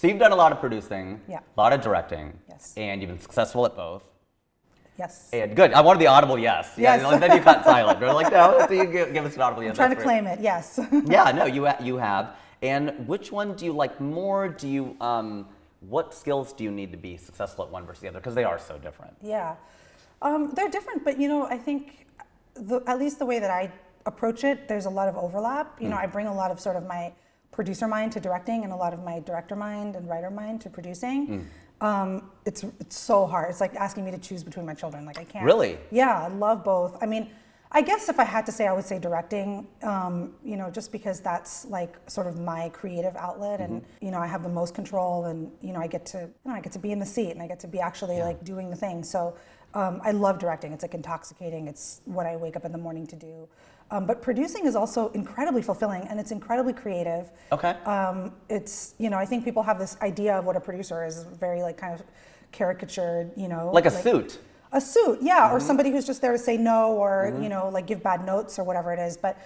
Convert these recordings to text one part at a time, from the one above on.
So you've done a lot of producing, Yeah. a lot of directing, Yes. and you've been successful at both. Yes. And good. I wanted the audible yes. Yes. Yeah, then you got silent. They're like, no, so you give us an audible yes. I'm trying to claim it, yes. Yeah, no, you have. And which one do you like more? Do you what skills do you need to be successful at one versus the other? Because they are so different. Yeah. They're different, but I think at least the way that I approach it, there's a lot of overlap. I bring a lot of sort of my producer mind to directing and a lot of my director mind and writer mind to producing. It's so hard. It's like asking me to choose between my children. Like I can't. Really? Yeah, I love both. I mean, I guess if I had to say, I would say directing, just because that's like sort of my creative outlet and, I have the most control and, I get to be in the seat and I get to be actually like doing the thing. So I love directing. It's like intoxicating. It's what I wake up in the morning to do. But producing is also incredibly fulfilling and it's incredibly creative. Okay. It's, I think people have this idea of what a producer is, very like kind of caricatured, Like a suit. A suit, yeah, or somebody who's just there to say no or, like give bad notes or whatever it is. But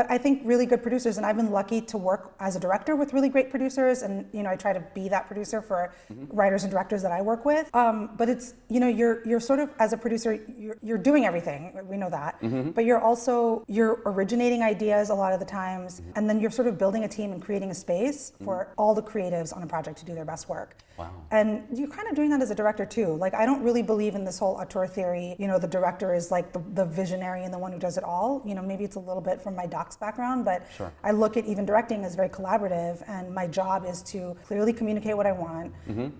I think really good producers, and I've been lucky to work as a director with really great producers, and I try to be that producer for writers and directors that I work with. But it's you're sort of as a producer, you're doing everything. We know that, but you're originating ideas a lot of the times, and then you're sort of building a team and creating a space for all the creatives on a project to do their best work. Wow. And you're kind of doing that as a director too. Like I don't really believe in this whole auteur theory. The director is like the visionary and the one who does it all. Maybe it's a little bit from my docs background, but sure. I look at even directing as very collaborative, and my job is to clearly communicate what I want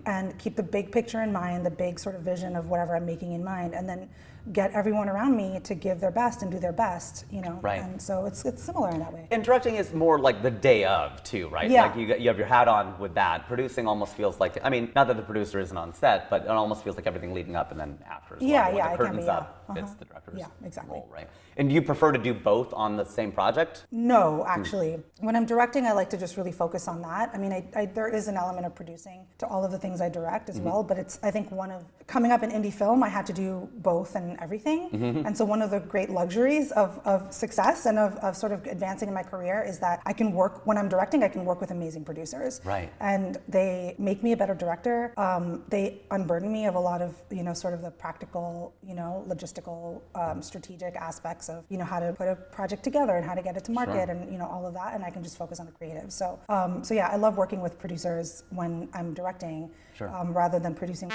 and keep the big picture in mind, the big sort of vision of whatever I'm making in mind, and then get everyone around me to give their best and do their best, Right. And so it's similar in that way. And directing is more like the day of too, right? Yeah. Like you have your hat on with that. Producing almost feels like, not that the producer isn't on set, but it almost feels like everything leading up and then after as well. Yeah, When yeah, the it can curtain's be, up, yeah. it's the director's Yeah, exactly. role, right? And do you prefer to do both on the same project? No, actually. When I'm directing, I like to just really focus on that. There is an element of producing to all of the things I direct as well, but it's, I think, coming up in indie film, I had to do both and everything. And so one of the great luxuries of success and of sort of advancing in my career is that I can work, when I'm directing, I can work with amazing producers. Right. And they make me a better director. They unburden me of a lot of, sort of the practical, logistical, strategic aspects of, how to put a project together and how to get it to market and, all of that. And I can just focus on the creative. So yeah, I love working with producers when I'm directing rather than producing.